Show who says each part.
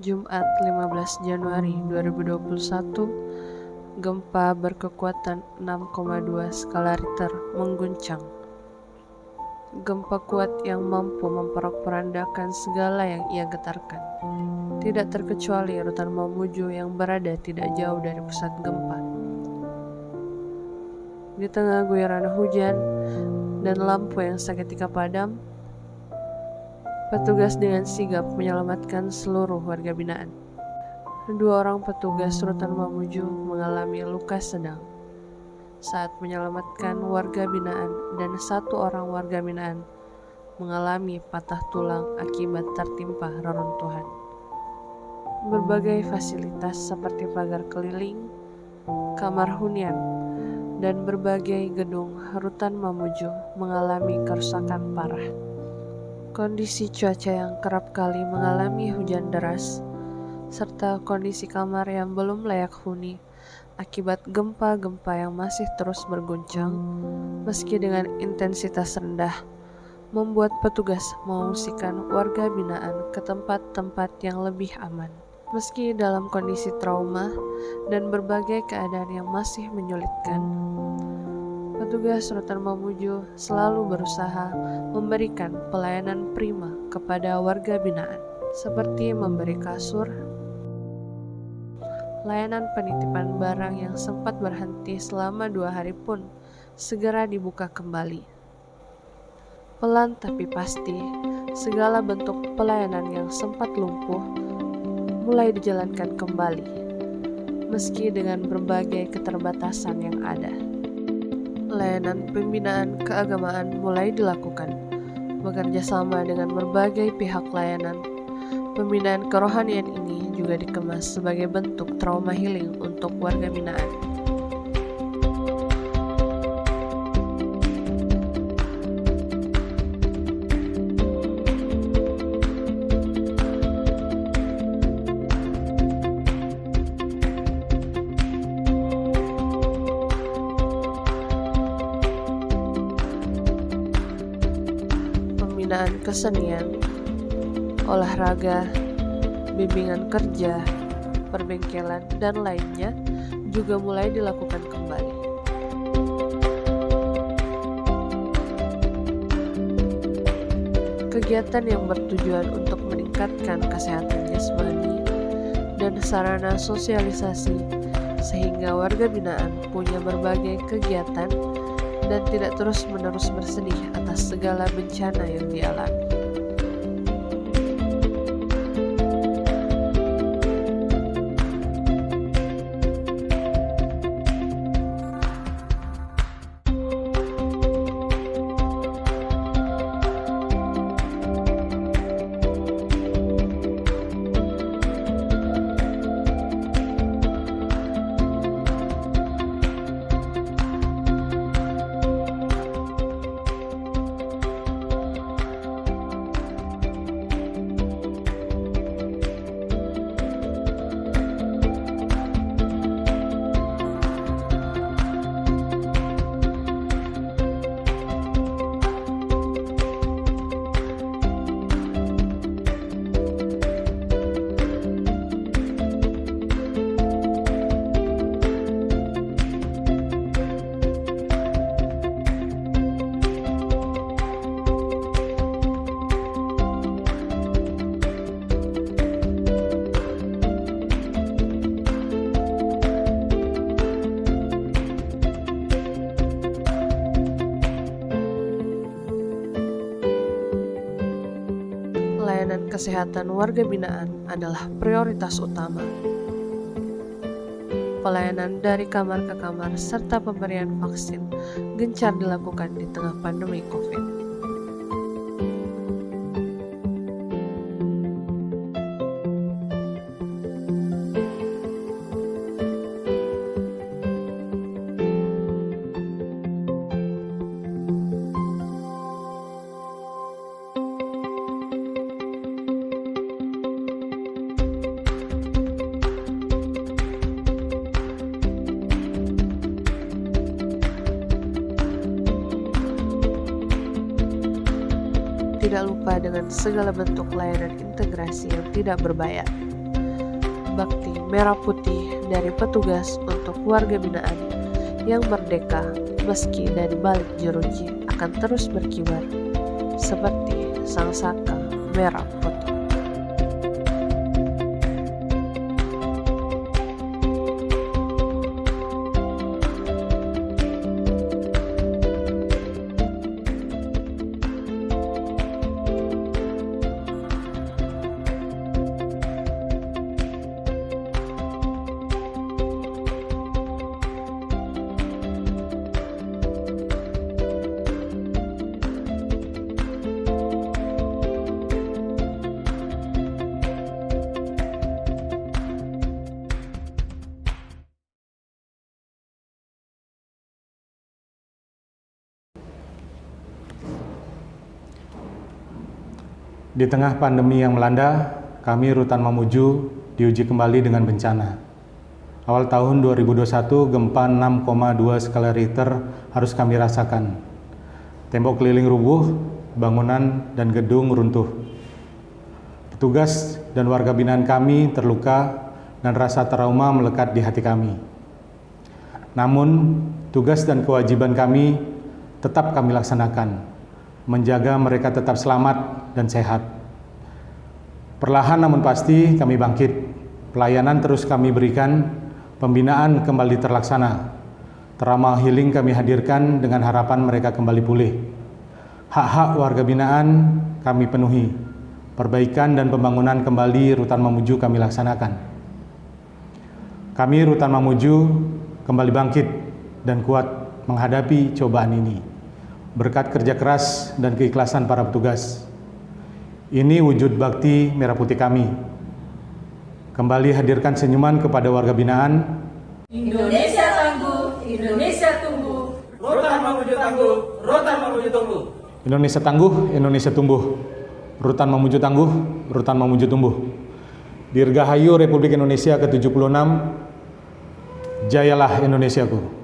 Speaker 1: Jumat 15 Januari 2021, gempa berkekuatan 6,2 skala Richter mengguncang. Gempa kuat yang mampu memporak-porandakan segala yang ia getarkan, tidak terkecuali Rutan Mamuju yang berada tidak jauh dari pusat gempa. Di tengah guyuran hujan dan lampu yang seketika padam, petugas dengan sigap menyelamatkan seluruh warga binaan. 2 orang petugas Rutan Mamuju mengalami luka sedang saat menyelamatkan warga binaan, dan 1 orang warga binaan mengalami patah tulang akibat tertimpa reruntuhan. Berbagai fasilitas seperti pagar keliling, kamar hunian, dan berbagai gedung Rutan Mamuju mengalami kerusakan parah. Kondisi cuaca yang kerap kali mengalami hujan deras, serta kondisi kamar yang belum layak huni akibat gempa-gempa yang masih terus berguncang, meski dengan intensitas rendah, membuat petugas mengungsikan warga binaan ke tempat-tempat yang lebih aman. Meski dalam kondisi trauma dan berbagai keadaan yang masih menyulitkan, petugas Rutan Mamuju selalu berusaha memberikan pelayanan prima kepada warga binaan, seperti memberi kasur, layanan penitipan barang yang sempat berhenti selama 2 hari pun segera dibuka kembali. Pelan tapi pasti, segala bentuk pelayanan yang sempat lumpuh mulai dijalankan kembali, meski dengan berbagai keterbatasan yang ada. Layanan pembinaan keagamaan mulai dilakukan, bekerja sama dengan berbagai pihak layanan. Pembinaan kerohanian ini juga dikemas sebagai bentuk trauma healing untuk warga binaan. Pembinaan kesenian, olahraga, bimbingan kerja, perbengkelan, dan lainnya juga mulai dilakukan kembali. Kegiatan yang bertujuan untuk meningkatkan kesehatan jasmani dan sarana sosialisasi sehingga warga binaan punya berbagai kegiatan dan tidak terus-menerus bersedih atas segala bencana yang dialami. Layanan kesehatan warga binaan adalah prioritas utama. Pelayanan dari kamar ke kamar serta pemberian vaksin gencar dilakukan di tengah pandemi COVID. Tidak lupa dengan segala bentuk layanan integrasi yang tidak berbayar. bakti merah putih dari petugas untuk warga binaan yang merdeka meski dari balik jeruji akan terus berkibar seperti sang saka merah putih.
Speaker 2: Di tengah pandemi yang melanda, kami Rutan Mamuju diuji kembali dengan bencana. Awal tahun 2021, gempa 6,2 skala Richter harus kami rasakan. Tembok keliling rubuh, bangunan dan gedung runtuh. Petugas dan warga binaan kami terluka dan rasa trauma melekat di hati kami. Namun, tugas dan kewajiban kami tetap kami laksanakan, menjaga mereka tetap selamat dan sehat. Perlahan namun pasti kami bangkit, pelayanan terus kami berikan, pembinaan kembali terlaksana, trauma healing kami hadirkan dengan harapan mereka kembali pulih. Hak-hak warga binaan kami penuhi, perbaikan dan pembangunan kembali Rutan Mamuju kami laksanakan. Kami Rutan Mamuju kembali bangkit dan kuat menghadapi cobaan ini, berkat kerja keras dan keikhlasan para petugas. Ini wujud bakti merah putih kami. Kembali hadirkan senyuman kepada warga binaan.
Speaker 3: Indonesia tangguh, Indonesia tumbuh.
Speaker 4: Rutan Mamuju tangguh, Rutan Mamuju tumbuh.
Speaker 2: Indonesia tangguh, Indonesia tumbuh. Rutan Mamuju tangguh, Rutan Mamuju tumbuh. Dirgahayu Republik Indonesia ke-76. Jayalah Indonesiaku.